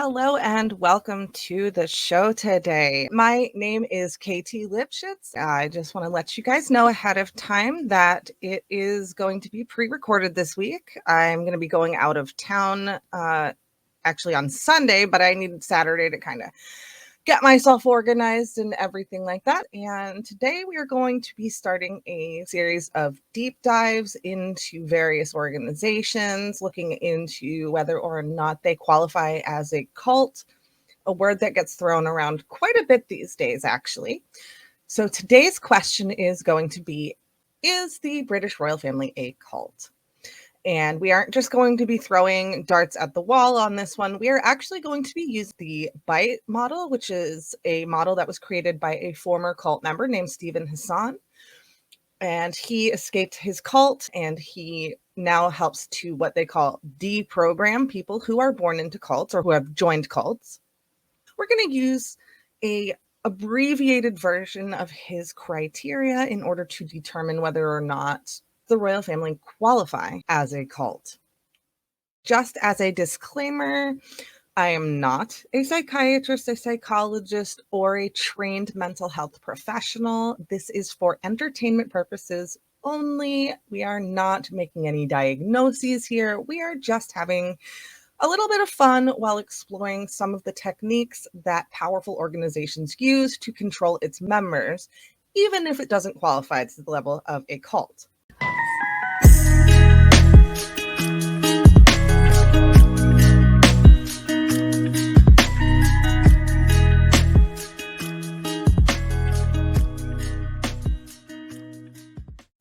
Hello and welcome to the show today. My name is Katie Lipschitz. I just want to let you guys know ahead of time that it is going to be pre-recorded this week. I'm going to be going out of town actually on Sunday, but I needed Saturday to kind of get myself organized and everything like that. And today we are going to be starting a series of deep dives into various organizations, looking into whether or not they qualify as a cult, a word that gets thrown around quite a bit these days, actually. So today's question is going to be, is the British royal family a cult? And we aren't just going to be throwing darts at the wall on this one. We are actually going to be using the BITE model, which is a model that was created by a former cult member named Hassan. And he escaped his cult and he now helps to what they call deprogram people who are born into cults or who have joined cults. We're going to use a abbreviated version of his criteria in order to determine whether or not the royal family qualify as a cult. Just as a disclaimer, I am not a psychiatrist, a psychologist, or a trained mental health professional. This is for entertainment purposes only. We are not making any diagnoses here. We are just having a little bit of fun while exploring some of the techniques that powerful organizations use to control its members, even if it doesn't qualify to the level of a cult.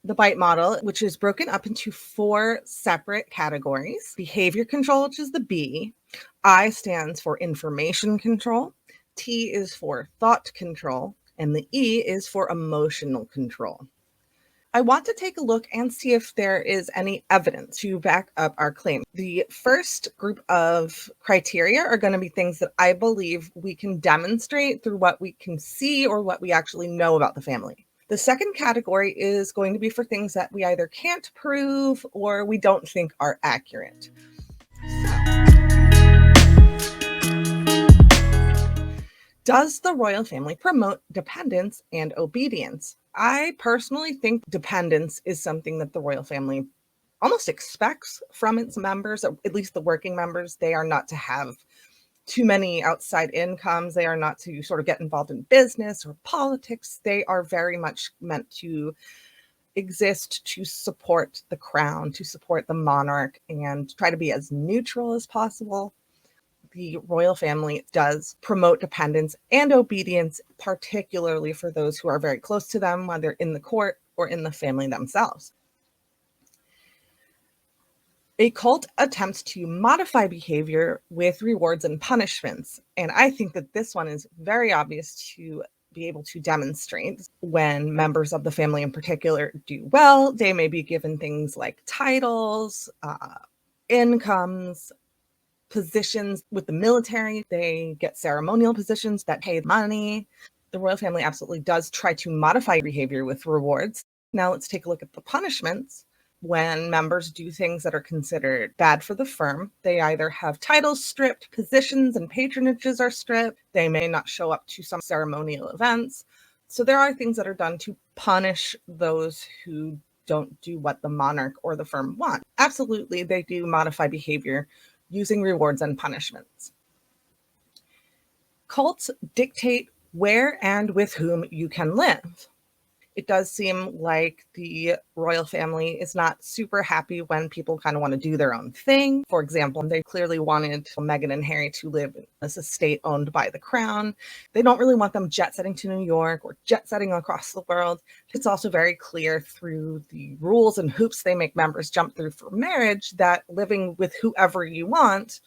The BITE model, which is broken up into 4 separate categories. Behavior control, which is the B. I stands for information control. T is for thought control. And the E is for emotional control. I want to take a look and see if there is any evidence to back up our claim. The first group of criteria are going to be things that I believe we can demonstrate through what we can see or what we actually know about the family. The second category is going to be for things that we either can't prove or we don't think are accurate. Does the royal family promote dependence and obedience? I personally think dependence is something that the royal family almost expects from its members, at least the working members. They are not to have too many outside incomes. They are not to sort of get involved in business or politics. They are very much meant to exist to support the crown, to support the monarch, and try to be as neutral as possible. The royal family does promote dependence and obedience, particularly for those who are very close to them, whether in the court or in the family themselves. A cult attempts to modify behavior with rewards and punishments. And I think that this one is very obvious to be able to demonstrate. When members of the family in particular do well, they may be given things like titles, incomes, positions with the military. They get ceremonial positions that pay money. The royal family absolutely does try to modify behavior with rewards. Now let's take a look at the punishments. When members do things that are considered bad for the firm, they either have titles stripped, positions and patronages are stripped, they may not show up to some ceremonial events. So there are things that are done to punish those who don't do what the monarch or the firm want. Absolutely, they do modify behavior using rewards and punishments. Cults dictate where and with whom you can live. It does seem like the royal family is not super happy when people kind of want to do their own thing. For example, they clearly wanted Meghan and Harry to live in this estate owned by the crown. They don't really want them jet setting to New York or jet setting across the world. It's also very clear through the rules and hoops they make members jump through for marriage that living with whoever you want,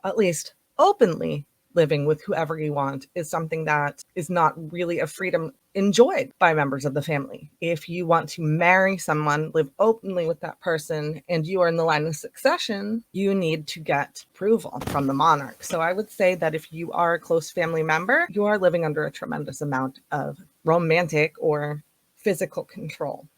at least openly living with whoever you want, is something that is not really a freedom enjoyed by members of the family. If you want to marry someone, live openly with that person, and you are in the line of succession, you need to get approval from the monarch. So I would say that if you are a close family member, you are living under a tremendous amount of romantic or physical control.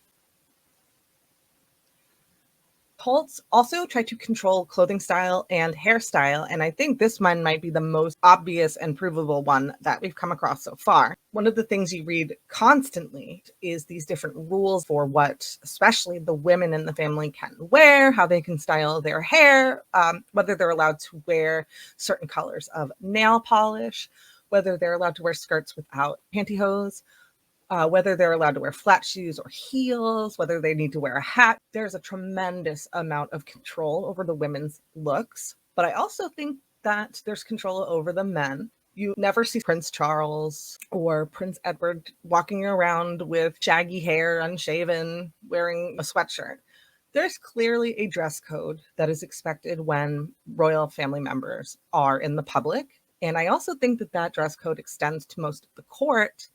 Cults also try to control clothing style and hairstyle, and I think this one might be the most obvious and provable one that we've come across so far. One of the things you read constantly is these different rules for what especially the women in the family can wear, how they can style their hair, whether they're allowed to wear certain colors of nail polish, whether they're allowed to wear skirts without pantyhose, whether they're allowed to wear flat shoes or heels, whether they need to wear a hat. There's a tremendous amount of control over the women's looks. But I also think that there's control over the men. You never see Prince Charles or Prince Edward walking around with shaggy hair, unshaven, wearing a sweatshirt. There's clearly a dress code that is expected when royal family members are in the public. And I also think that that dress code extends to most of the court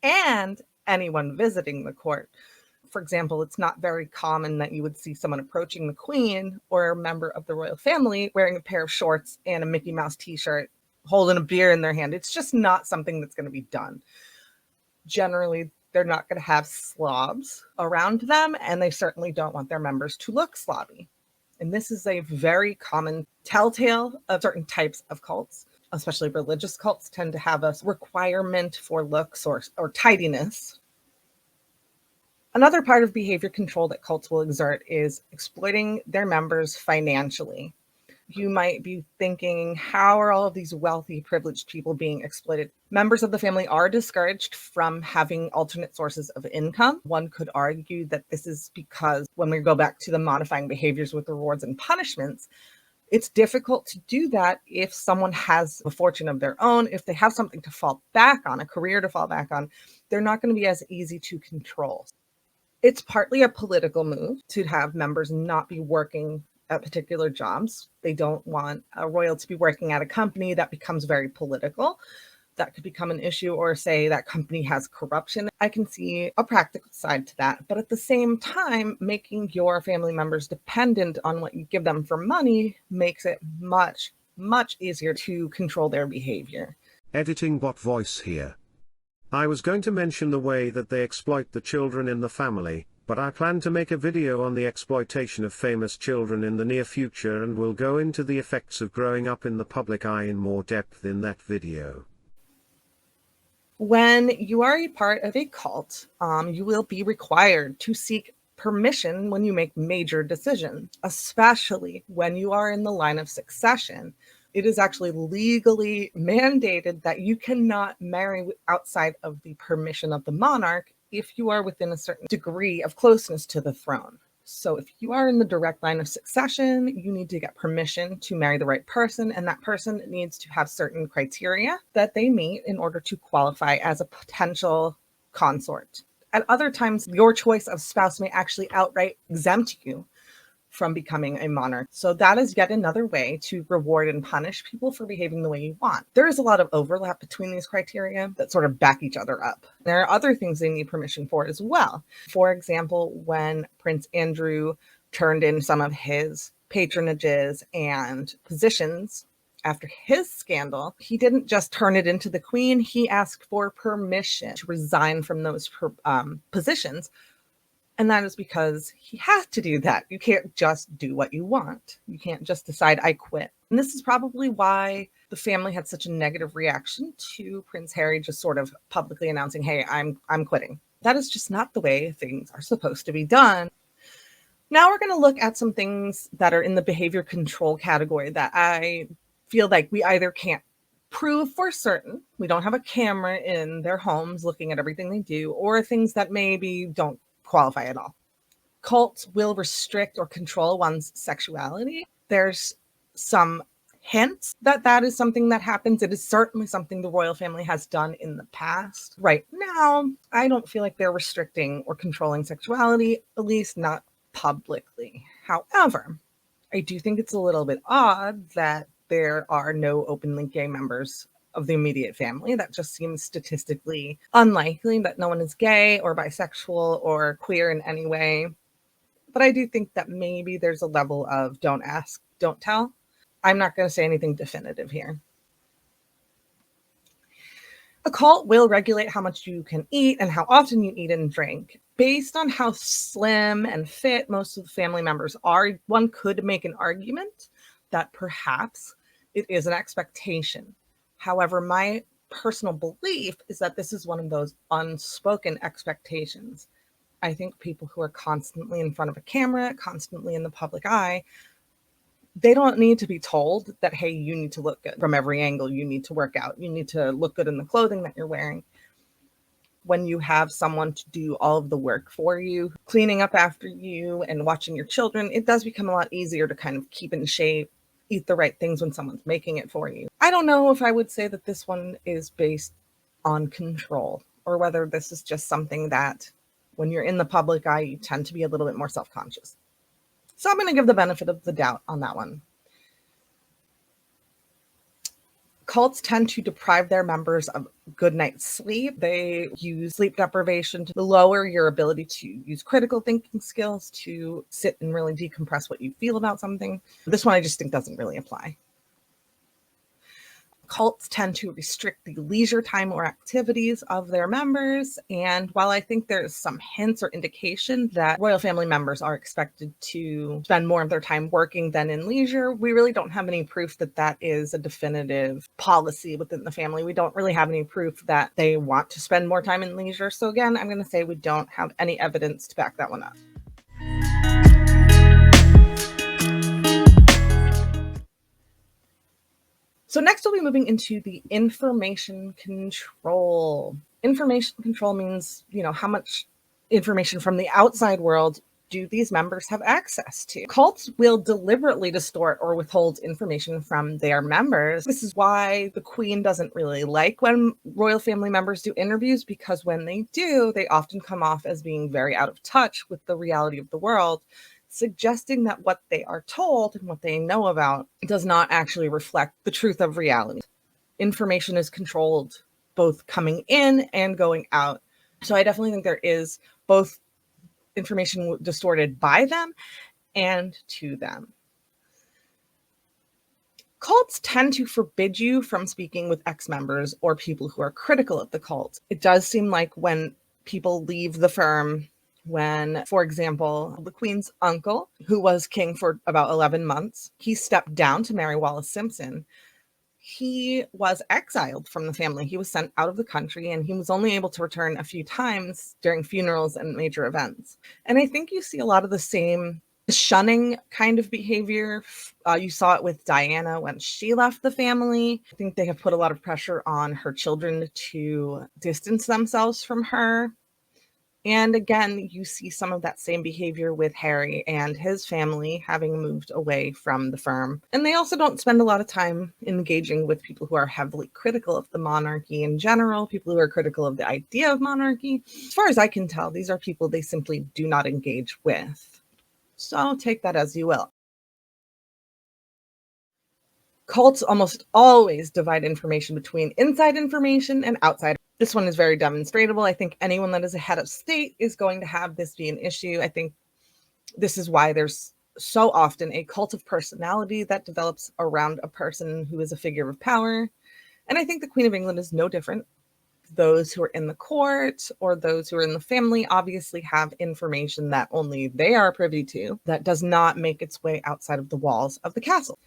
and anyone visiting the court. For example, it's not very common that you would see someone approaching the queen or a member of the royal family wearing a pair of shorts and a Mickey Mouse t-shirt, holding a beer in their hand. It's just not something that's going to be done. Generally, they're not going to have slobs around them, and they certainly don't want their members to look slobby. And this is a very common telltale of certain types of cults. Especially religious cults tend to have a requirement for looks or tidiness. Another part of behavior control that cults will exert is exploiting their members financially. You might be thinking, how are all of these wealthy, privileged people being exploited? Members of the family are discouraged from having alternate sources of income. One could argue that this is because when we go back to the modifying behaviors with rewards and punishments, it's difficult to do that if someone has a fortune of their own. If they have something to fall back on, a career to fall back on, they're not going to be as easy to control. It's partly a political move to have members not be working at particular jobs. They don't want a royal to be working at a company that becomes very political. That could become an issue, or say that company has corruption. I can see a practical side to that. But at the same time, making your family members dependent on what you give them for money makes it much, much easier to control their behavior. Editing bot voice here. I was going to mention the way that they exploit the children in the family, but I plan to make a video on the exploitation of famous children in the near future, and will go into the effects of growing up in the public eye in more depth in that video. When you are a part of a cult, you will be required to seek permission when you make major decisions, especially when you are in the line of succession. It is actually legally mandated that you cannot marry outside of the permission of the monarch if you are within a certain degree of closeness to the throne. So if you are in the direct line of succession, you need to get permission to marry the right person, and that person needs to have certain criteria that they meet in order to qualify as a potential consort. At other times, your choice of spouse may actually outright exempt you from becoming a monarch. So that is yet another way to reward and punish people for behaving the way you want. There is a lot of overlap between these criteria that sort of back each other up. There are other things they need permission for as well. For example, when Prince Andrew turned in some of his patronages and positions after his scandal, he didn't just turn it into the Queen. He asked for permission to resign from those positions. And that is because he has to do that. You can't just do what you want. You can't just decide, I quit. And this is probably why the family had such a negative reaction to Prince Harry just sort of publicly announcing, hey, I'm quitting. That is just not the way things are supposed to be done. Now we're going to look at some things that are in the behavior control category that I feel like we either can't prove for certain, we don't have a camera in their homes looking at everything they do, or things that maybe don't qualify at all. Cults will restrict or control one's sexuality. There's some hints that that is something that happens. It is certainly something the royal family has done in the past. Right now, I don't feel like they're restricting or controlling sexuality, at least not publicly. However, I do think it's a little bit odd that there are no openly gay members of the immediate family. That just seems statistically unlikely, that no one is gay or bisexual or queer in any way. But I do think that maybe there's a level of don't ask, don't tell. I'm not going to say anything definitive here. A cult will regulate how much you can eat and how often you eat and drink. Based on how slim and fit most of the family members are, one could make an argument that perhaps it is an expectation. However, my personal belief is that this is one of those unspoken expectations. I think people who are constantly in front of a camera, constantly in the public eye, they don't need to be told that, hey, you need to look good from every angle. You need to work out. You need to look good in the clothing that you're wearing. When you have someone to do all of the work for you, cleaning up after you and watching your children, it does become a lot easier to kind of keep in shape, eat the right things when someone's making it for you. I don't know if I would say that this one is based on control or whether this is just something that when you're in the public eye, you tend to be a little bit more self-conscious. So I'm going to give the benefit of the doubt on that one. Cults tend to deprive their members of good night's sleep. They use sleep deprivation to lower your ability to use critical thinking skills, to sit and really decompress what you feel about something. This one I just think doesn't really apply. Cults tend to restrict the leisure time or activities of their members. And while I think there's some hints or indication that royal family members are expected to spend more of their time working than in leisure, we really don't have any proof that that is a definitive policy within the family. We don't really have any proof that they want to spend more time in leisure. So again, I'm going to say we don't have any evidence to back that one up. So next we'll be moving into the information control. Information control means, how much information from the outside world do these members have access to? Cults will deliberately distort or withhold information from their members. This is why the Queen doesn't really like when royal family members do interviews, because when they do, they often come off as being very out of touch with the reality of the world, suggesting that what they are told and what they know about does not actually reflect the truth of reality. Information is controlled both coming in and going out. So I definitely think there is both information distorted by them and to them. Cults tend to forbid you from speaking with ex-members or people who are critical of the cult. It does seem like when people leave the firm, when, for example, the Queen's uncle, who was king for about 11 months, he stepped down to marry Wallis Simpson. He was exiled from the family. He was sent out of the country, and he was only able to return a few times during funerals and major events. And I think you see a lot of the same shunning kind of behavior. You saw it with Diana when she left the family. I think they have put a lot of pressure on her children to distance themselves from her. And again, you see some of that same behavior with Harry and his family having moved away from the firm. And they also don't spend a lot of time engaging with people who are heavily critical of the monarchy in general, people who are critical of the idea of monarchy. As far as I can tell, these are people they simply do not engage with. So take that as you will. Cults almost always divide information between inside information and outside. This one is very demonstrable. I think anyone that is a head of state is going to have this be an issue. I think this is why there's so often a cult of personality that develops around a person who is a figure of power. And I think the Queen of England is no different. Those who are in the court or those who are in the family obviously have information that only they are privy to that does not make its way outside of the walls of the castle.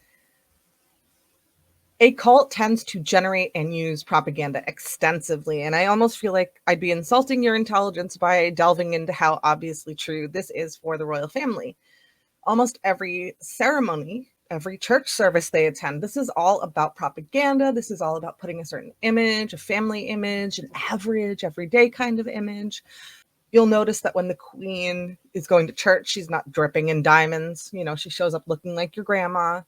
A cult tends to generate and use propaganda extensively, and I almost feel like I'd be insulting your intelligence by delving into how obviously true this is for the royal family. Almost every ceremony, every church service they attend, this is all about propaganda. This is all about putting a certain image, a family image, an average, everyday kind of image. You'll notice that when the Queen is going to church, she's not dripping in diamonds. She shows up looking like your grandma,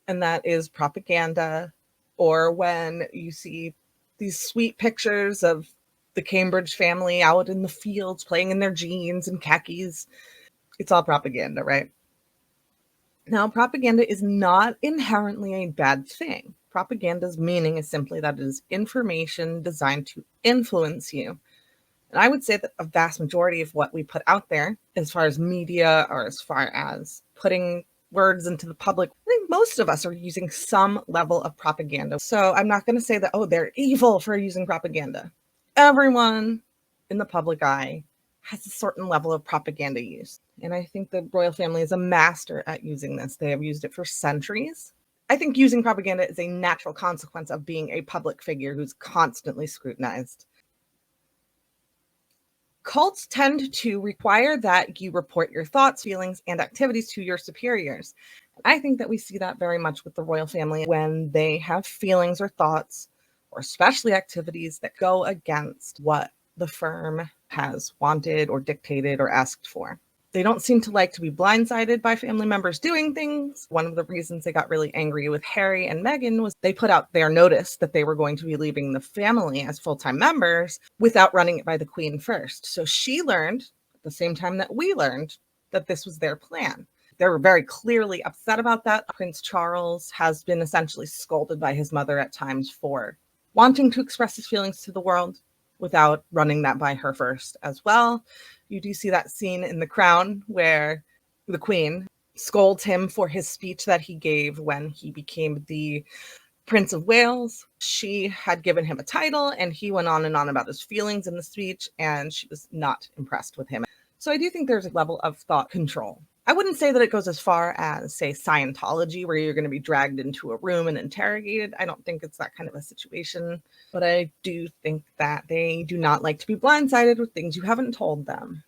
and that is propaganda. Or when you see these sweet pictures of the Cambridge family out in the fields playing in their jeans and khakis, it's all propaganda, right? Now, propaganda is not inherently a bad thing. Propaganda's meaning is simply that it is information designed to influence you. And I would say that a vast majority of what we put out there, as far as media or as far as putting words into the public. I think most of us are using some level of propaganda. So I'm not going to say that, oh, they're evil for using propaganda. Everyone in the public eye has a certain level of propaganda use. And I think the royal family is a master at using this. They have used it for centuries. I think using propaganda is a natural consequence of being a public figure who's constantly scrutinized. Cults tend to require that you report your thoughts, feelings, and activities to your superiors. I think that we see that very much with the royal family when they have feelings or thoughts, or especially activities that go against what the firm has wanted or dictated or asked for. They don't seem to like to be blindsided by family members doing things. One of the reasons they got really angry with Harry and Meghan was they put out their notice that they were going to be leaving the family as full-time members without running it by the Queen first. So she learned at the same time that we learned that this was their plan. They were very clearly upset about that. Prince Charles has been essentially scolded by his mother at times for wanting to express his feelings to the world without running that by her first as well. You do see that scene in The Crown where the Queen scolds him for his speech that he gave when he became the Prince of Wales. She had given him a title and he went on and on about his feelings in the speech, and she was not impressed with him. So I do think there's a level of thought control. I wouldn't say that it goes as far as, say, Scientology, where you're going to be dragged into a room and interrogated. I don't think it's that kind of a situation. But I do think that they do not like to be blindsided with things you haven't told them.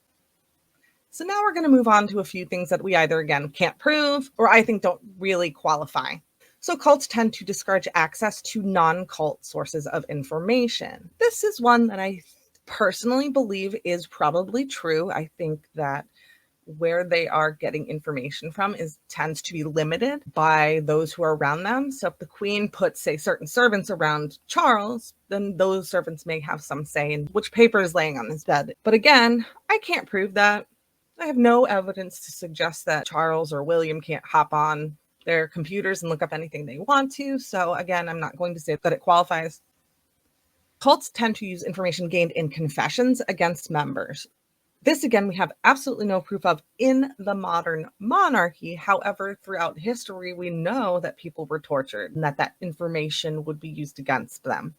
So now we're going to move on to a few things that we either, again, can't prove or I think don't really qualify. So cults tend to discourage access to non-cult sources of information. This is one that I personally believe is probably true. I think that where they are getting information from tends to be limited by those who are around them. So if the Queen puts, say, certain servants around Charles, then those servants may have some say in which paper is laying on his bed. But again, I can't prove that. I have no evidence to suggest that Charles or William can't hop on their computers and look up anything they want to. So again, I'm not going to say that it qualifies. Cults tend to use information gained in confessions against members. This, again, we have absolutely no proof of in the modern monarchy. However, throughout history, we know that people were tortured and that information would be used against them.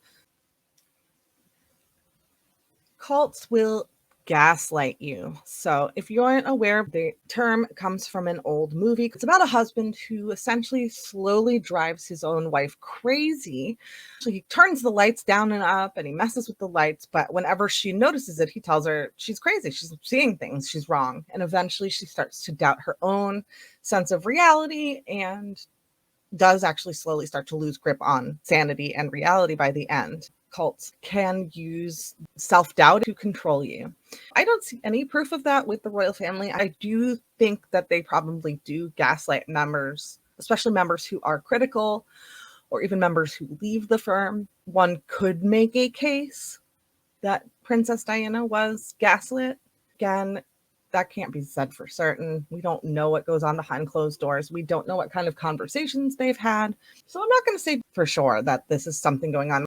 Cults will gaslight you. So if you aren't aware, the term comes from an old movie. It's about a husband who essentially slowly drives his own wife crazy. So he turns the lights down and up and he messes with the lights, but whenever she notices it, he tells her she's crazy, she's seeing things, she's wrong. And eventually she starts to doubt her own sense of reality and does actually slowly start to lose grip on sanity and reality by the end. Cults can use self-doubt to control you. I don't see any proof of that with the royal family. I do think that they probably do gaslight members, especially members who are critical or even members who leave the firm. One could make a case that Princess Diana was gaslit. Again, that can't be said for certain. We don't know what goes on behind closed doors. We don't know what kind of conversations they've had. So I'm not going to say for sure that this is something going on.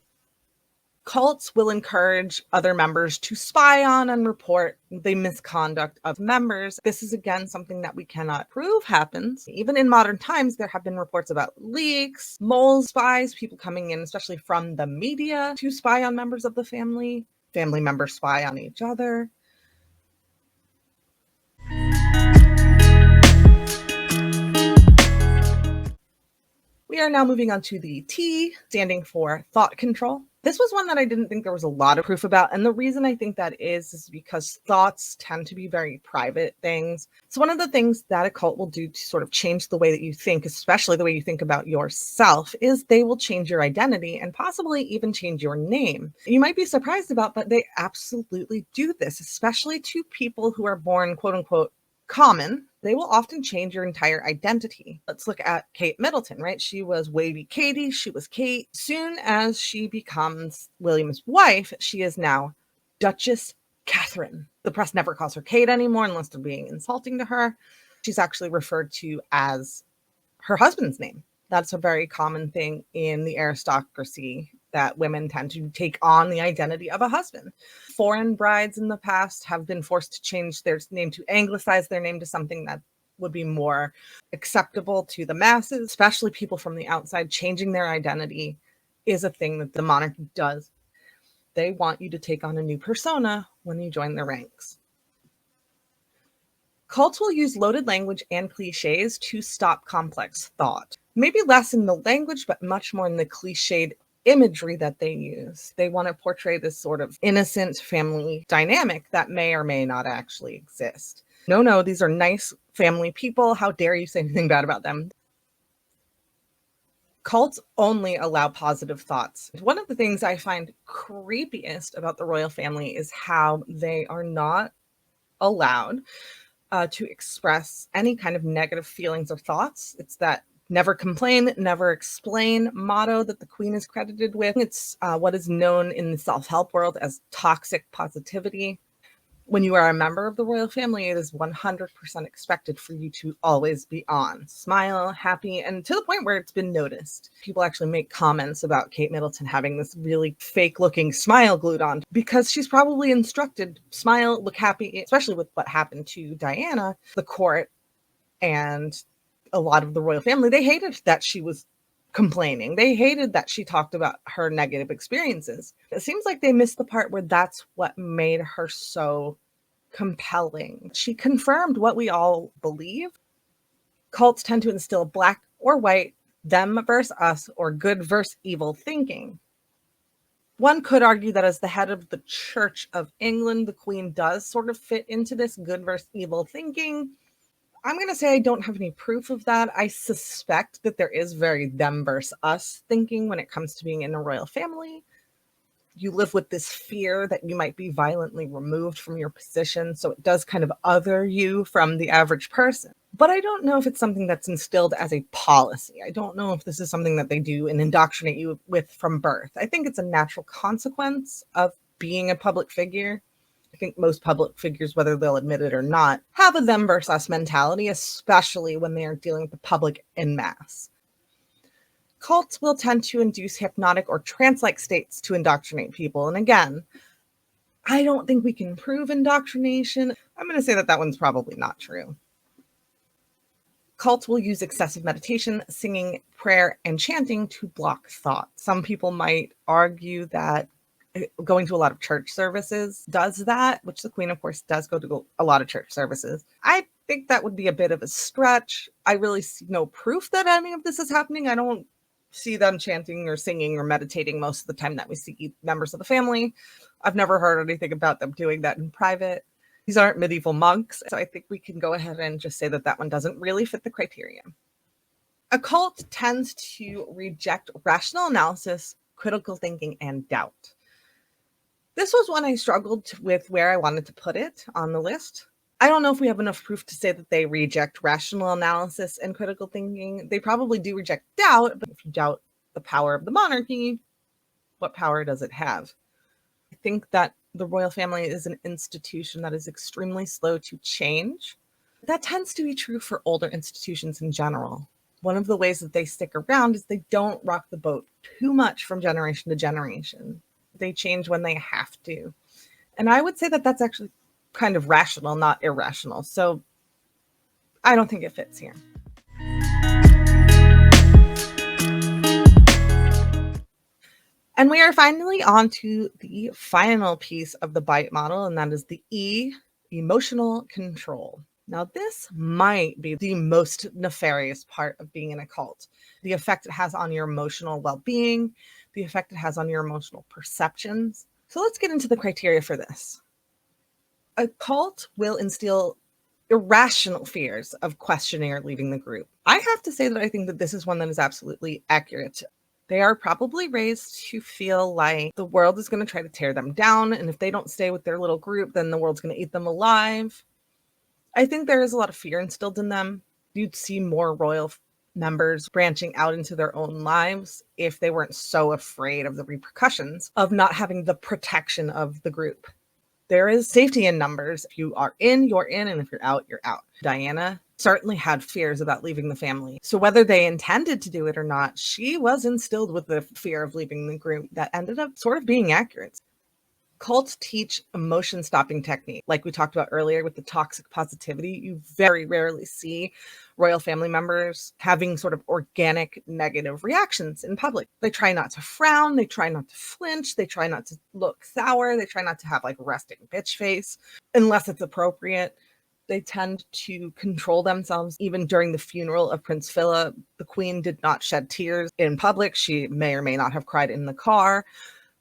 Cults will encourage other members to spy on and report the misconduct of members. This is, again, something that we cannot prove happens. Even in modern times, there have been reports about leaks, mole spies, people coming in, especially from the media, to spy on members of the family. Family members spy on each other. We are now moving on to the T, standing for thought control. This was one that I didn't think there was a lot of proof about. And the reason I think that is because thoughts tend to be very private things. So one of the things that a cult will do to sort of change the way that you think, especially the way you think about yourself, is they will change your identity and possibly even change your name. You might be surprised about, but they absolutely do this, especially to people who are born, quote unquote, common. They will often change your entire identity. Let's look at Kate Middleton, right? She was Wavy Katie. She was Kate. Soon as she becomes William's wife, she is now Duchess Catherine. The press never calls her Kate anymore unless they're being insulting to her. She's actually referred to as her husband's name. That's a very common thing in the aristocracy, that women tend to take on the identity of a husband. Foreign brides in the past have been forced to change their name, to anglicize their name to something that would be more acceptable to the masses, especially people from the outside. Changing their identity is a thing that the monarchy does. They want you to take on a new persona when you join their ranks. Cults will use loaded language and cliches to stop complex thought. Maybe less in the language, but much more in the cliched imagery that they use. They want to portray this sort of innocent family dynamic that may or may not actually exist. No, these are nice family people. How dare you say anything bad about them? Cults only allow positive thoughts. One of the things I find creepiest about the royal family is how they are not allowed to express any kind of negative feelings or thoughts. It's that never complain, never explain motto that the queen is credited with. It's what is known in the self-help world as toxic positivity. When you are a member of the royal family, it is 100% expected for you to always be on, smile, happy, and to the point where it's been noticed. People actually make comments about Kate Middleton having this really fake-looking smile glued on because she's probably instructed, smile, look happy, especially with what happened to Diana. The court and a lot of the royal family, they hated that she was complaining. They hated that she talked about her negative experiences. It seems like they missed the part where that's what made her so compelling. She confirmed what we all believe. Cults tend to instill black or white, them versus us, or good versus evil thinking. One could argue that as the head of the Church of England, the Queen does sort of fit into this good versus evil thinking. I'm going to say I don't have any proof of that. I suspect that there is very them versus us thinking when it comes to being in a royal family. You live with this fear that you might be violently removed from your position, so it does kind of other you from the average person. But I don't know if it's something that's instilled as a policy. I don't know if this is something that they do and indoctrinate you with from birth. I think it's a natural consequence of being a public figure. I think most public figures, whether they'll admit it or not, have a them versus us mentality, especially when they are dealing with the public en masse. Cults will tend to induce hypnotic or trance-like states to indoctrinate people. And again, I don't think we can prove indoctrination. I'm going to say that that one's probably not true. Cults will use excessive meditation, singing, prayer, and chanting to block thought. Some people might argue that going to a lot of church services does that, which the Queen, of course, does go to a lot of church services. I think that would be a bit of a stretch. I really see no proof that any of this is happening. I don't see them chanting or singing or meditating most of the time that we see members of the family. I've never heard anything about them doing that in private. These aren't medieval monks, so I think we can go ahead and just say that that one doesn't really fit the criteria. A cult tends to reject rational analysis, critical thinking, and doubt. This was one I struggled with where I wanted to put it on the list. I don't know if we have enough proof to say that they reject rational analysis and critical thinking. They probably do reject doubt, but if you doubt the power of the monarchy, what power does it have? I think that the royal family is an institution that is extremely slow to change. That tends to be true for older institutions in general. One of the ways that they stick around is they don't rock the boat too much from generation to generation. They change when they have to. And I would say that that's actually kind of rational, not irrational. So I don't think it fits here. And we are finally on to the final piece of the BITE model, and that is the E, emotional control. Now, this might be the most nefarious part of being in a cult. The effect it has on your emotional well-being, the effect it has on your emotional perceptions. So let's get into the criteria for this. A cult will instill irrational fears of questioning or leaving the group. I have to say that I think that this is one that is absolutely accurate. They are probably raised to feel like the world is going to try to tear them down, and if they don't stay with their little group, then the world's going to eat them alive. I think there is a lot of fear instilled in them. You'd see more royal members branching out into their own lives if they weren't so afraid of the repercussions of not having the protection of the group. There is safety in numbers. If you are in, you're in, and if you're out, you're out. Diana certainly had fears about leaving the family. So whether they intended to do it or not, she was instilled with the fear of leaving the group that ended up sort of being accurate. Cults teach emotion stopping technique. Like we talked about earlier with the toxic positivity, you very rarely see royal family members having sort of organic negative reactions in public. They try not to frown, they try not to flinch, they try not to look sour, they try not to have like resting bitch face unless it's appropriate. They tend to control themselves. Even during the funeral of Prince Philip, the Queen did not shed tears in public. She may or may not have cried in the car,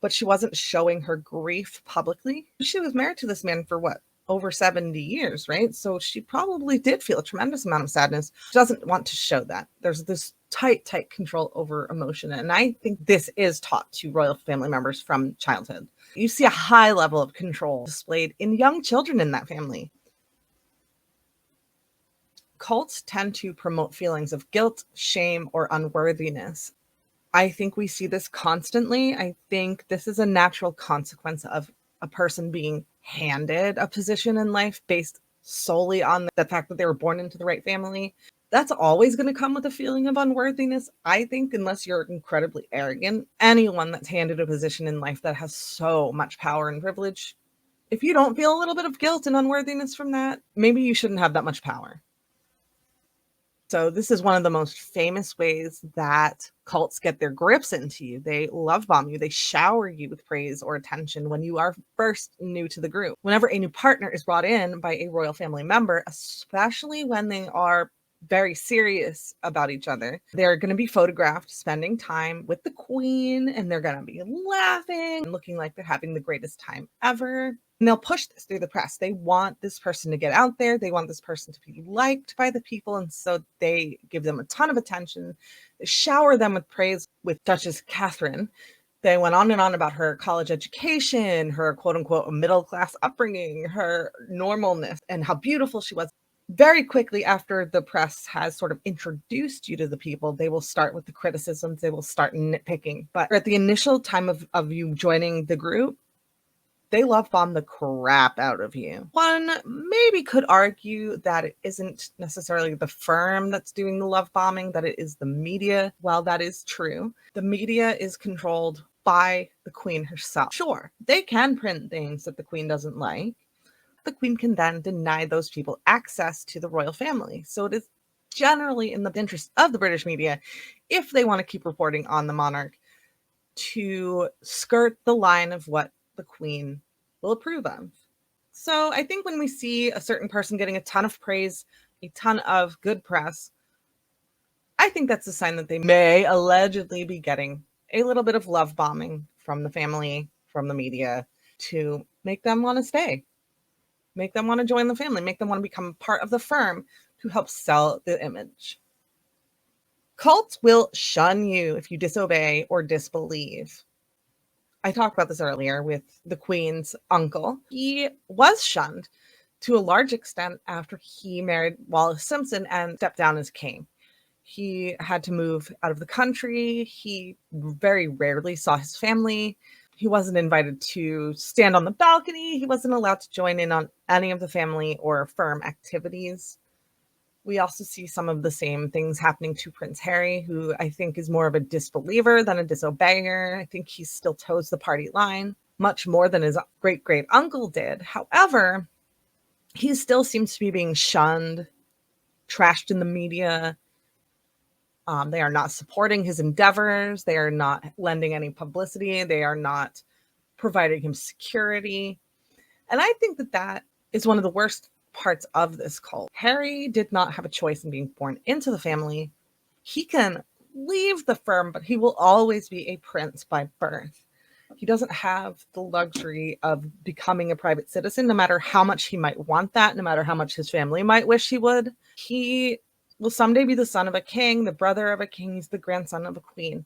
but she wasn't showing her grief publicly. She was married to this man for what? Over 70 years, right? So she probably did feel a tremendous amount of sadness. She doesn't want to show that. There's this tight control over emotion. And I think this is taught to royal family members from childhood. You see a high level of control displayed in young children in that family. Cults tend to promote feelings of guilt, shame, or unworthiness. I think we see this constantly. I think this is a natural consequence of a person being handed a position in life based solely on the fact that they were born into the right family. That's always going to come with a feeling of unworthiness. I think, unless you're incredibly arrogant, anyone that's handed a position in life that has so much power and privilege, if you don't feel a little bit of guilt and unworthiness from that, maybe you shouldn't have that much power. So this is one of the most famous ways that cults get their grips into you. They love bomb you. They shower you with praise or attention when you are first new to the group. Whenever a new partner is brought in by a royal family member, especially when they are very serious about each other, they're going to be photographed spending time with the Queen, and they're going to be laughing and looking like they're having the greatest time ever. And they'll push this through the press. They want this person to get out there. They want this person to be liked by the people. And so they give them a ton of attention. They shower them with praise. With Duchess Catherine, they went on and on about her college education, her quote unquote middle class upbringing, her normalness, and how beautiful she was. Very quickly after the press has sort of introduced you to the people, they will start with the criticisms. They will start nitpicking. But at the initial time of you joining the group, they love bomb the crap out of you. One maybe could argue that it isn't necessarily the firm that's doing the love bombing, that it is the media. While that is true, the media is controlled by the Queen herself. Sure, they can print things that the Queen doesn't like. The Queen can then deny those people access to the royal family. So it is generally in the interest of the British media, if they want to keep reporting on the monarch, to skirt the line of what the Queen will approve of. So I think when we see a certain person getting a ton of praise, a ton of good press, I think that's a sign that they may allegedly be getting a little bit of love bombing from the family, from the media, to make them want to stay, make them want to join the family, make them want to become part of the firm to help sell the image. Cults will shun you if you disobey or disbelieve. I talked about this earlier with the Queen's uncle. He was shunned to a large extent after he married Wallis Simpson and stepped down as king. He had to move out of the country. He very rarely saw his family. He wasn't invited to stand on the balcony. He wasn't allowed to join in on any of the family or firm activities. We also see some of the same things happening to Prince Harry, who I think is more of a disbeliever than a disobeyer. I think he still toes the party line much more than his great uncle did. However, he still seems to be being shunned, trashed in the media. They are not supporting his endeavors. They are not lending any publicity. They are not providing him security. And I think that that is one of the worst parts of this cult. Harry did not have a choice in being born into the family. He can leave the firm, but he will always be a prince by birth. He doesn't have the luxury of becoming a private citizen, no matter how much he might want that, no matter how much his family might wish he would. He will someday be the son of a king, the brother of a king, he's the grandson of a queen.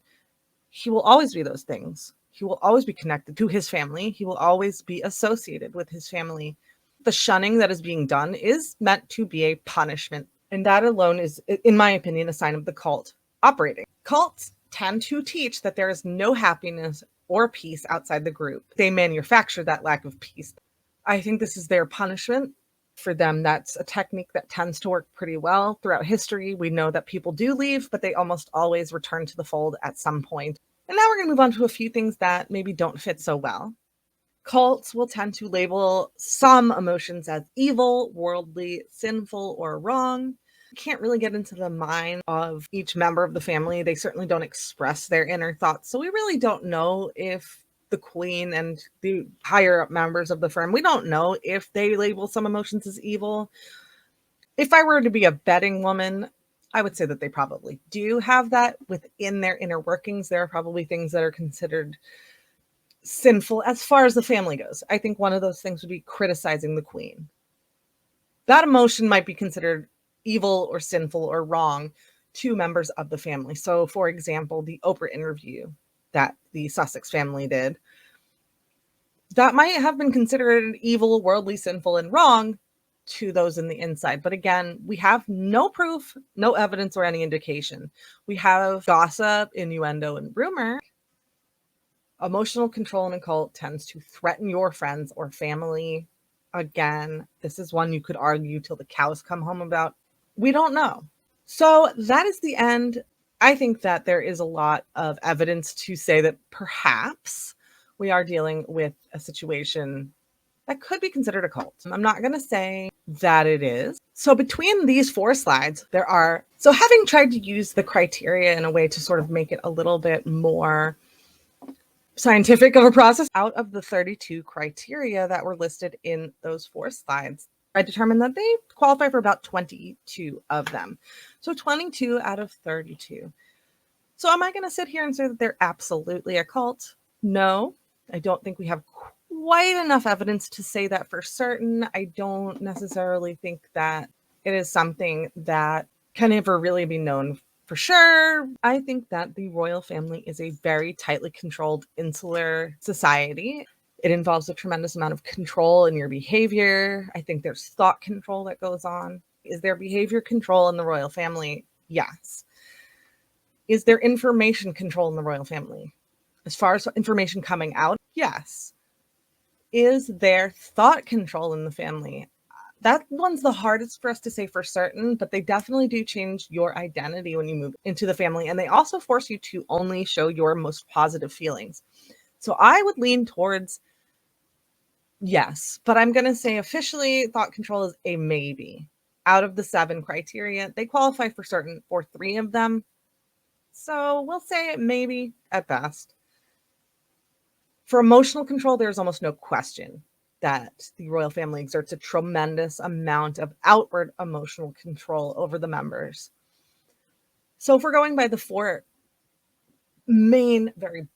He will always be those things. He will always be connected to his family. He will always be associated with his family. The shunning that is being done is meant to be a punishment. And that alone is, in my opinion, a sign of the cult operating. Cults tend to teach that there is no happiness or peace outside the group. They manufacture that lack of peace. I think this is their punishment. For them, that's a technique that tends to work pretty well throughout history. We know that people do leave, but they almost always return to the fold at some point. And now we're going to move on to a few things that maybe don't fit so well. Cults will tend to label some emotions as evil, worldly, sinful, or wrong. Can't really get into the mind of each member of the family. They certainly don't express their inner thoughts. So we really don't know if the queen and the higher up members of the firm, we don't know if they label some emotions as evil. If I were to be a betting woman, I would say that they probably do have that within their inner workings. There are probably things that are considered sinful as far as the family goes. I think one of those things would be criticizing the queen. That emotion might be considered evil or sinful or wrong to members of the family. So, for example, the Oprah interview that the Sussex family did, that might have been considered evil, worldly, sinful, and wrong to those in the inside. But again, we have no proof, no evidence, or any indication. We have gossip, innuendo, and rumor. Emotional control in a cult tends to threaten your friends or family. Again, this is one you could argue till the cows come home about. We don't know. So that is the end. I think that there is a lot of evidence to say that perhaps we are dealing with a situation that could be considered a cult. I'm not going to say that it is. So between these 4 slides, so having tried to use the criteria in a way to sort of make it a little bit more scientific of a process, out of the 32 criteria that were listed in those 4 slides, I determined that they qualify for about 22 of them. So 22 out of 32. So am I going to sit here and say that they're absolutely a cult? No, I don't think we have quite enough evidence to say that for certain. I don't necessarily think that it is something that can ever really be known for sure. I think that the royal family is a very tightly controlled, insular society. It involves a tremendous amount of control in your behavior. I think there's thought control that goes on. Is there behavior control in the royal family? Yes. Is there information control in the royal family? As far as information coming out, yes. Is there thought control in the family? That one's the hardest for us to say for certain, but they definitely do change your identity when you move into the family. And they also force you to only show your most positive feelings. So I would lean towards yes, but I'm going to say officially thought control is a maybe. Out of the 7 criteria, they qualify for certain for 3 of them. So we'll say maybe at best. For emotional control, there's almost no question that the royal family exerts a tremendous amount of outward emotional control over the members. So if we're going by the 4 main, very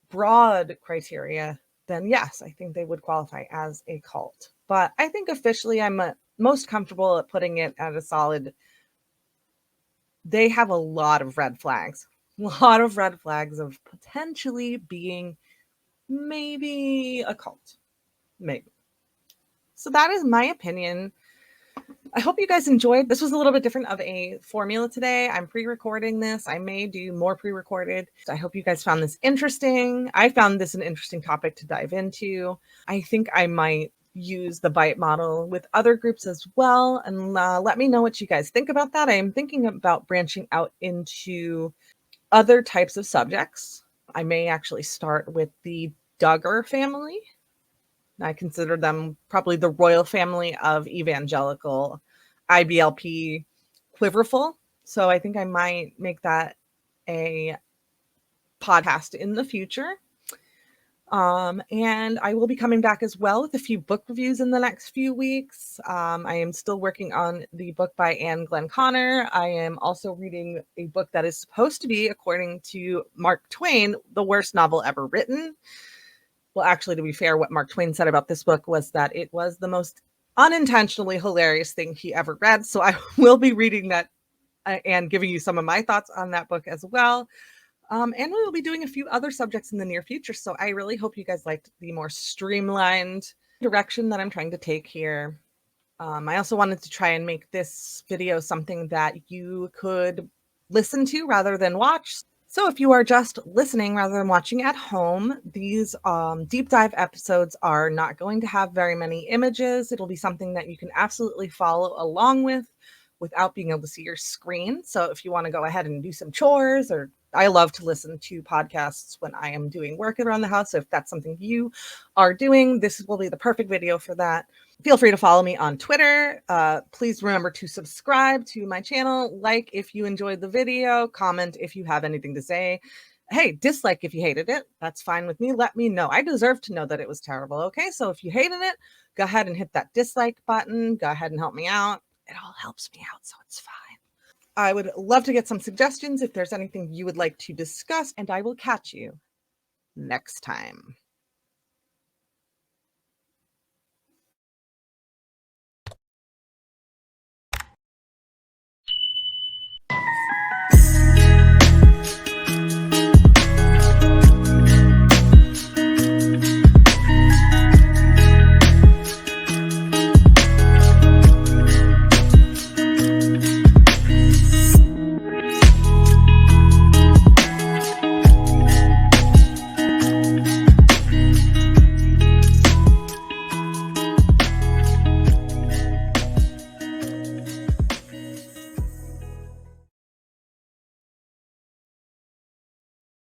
broad criteria, then yes, I think they would qualify as a cult. But I think officially I'm most comfortable at putting it at a solid. They have a lot of red flags, of potentially being maybe a cult. Maybe. So that is my opinion. I hope you guys enjoyed. This was a little bit different of a formula today. I'm pre-recording this. I may do more pre-recorded. I hope you guys found this interesting. I found this an interesting topic to dive into. I think I might use the bite model with other groups as well. And let me know what you guys think about that. I am thinking about branching out into other types of subjects. I may actually start with the Duggar family. I consider them probably the royal family of evangelical IBLP quiverful. So I think I might make that a podcast in the future. And I will be coming back as well with a few book reviews in the next few weeks. I am still working on the book by Anne Glenconner. I am also reading a book that is supposed to be, according to Mark Twain, the worst novel ever written. Well, actually, to be fair, what Mark Twain said about this book was that it was the most unintentionally hilarious thing he ever read. So I will be reading that and giving you some of my thoughts on that book as well. And we will be doing a few other subjects in the near future. So I really hope you guys liked the more streamlined direction that I'm trying to take here. I also wanted to try and make this video something that you could listen to rather than watch. So if you are just listening rather than watching at home, these deep dive episodes are not going to have very many images. It'll be something that you can absolutely follow along with without being able to see your screen. So if you want to go ahead and do some chores or I love to listen to podcasts when I am doing work around the house. So if that's something you are doing, this will be the perfect video for that. Feel free to follow me on Twitter. Please remember to subscribe to my channel, like if you enjoyed the video, comment if you have anything to say. Hey, dislike if you hated it. That's fine with me. Let me know. I deserve to know that it was terrible. Okay, so if you hated it, go ahead and hit that dislike button. Go ahead and help me out. It all helps me out, so it's fine. I would love to get some suggestions if there's anything you would like to discuss, and I will catch you next time.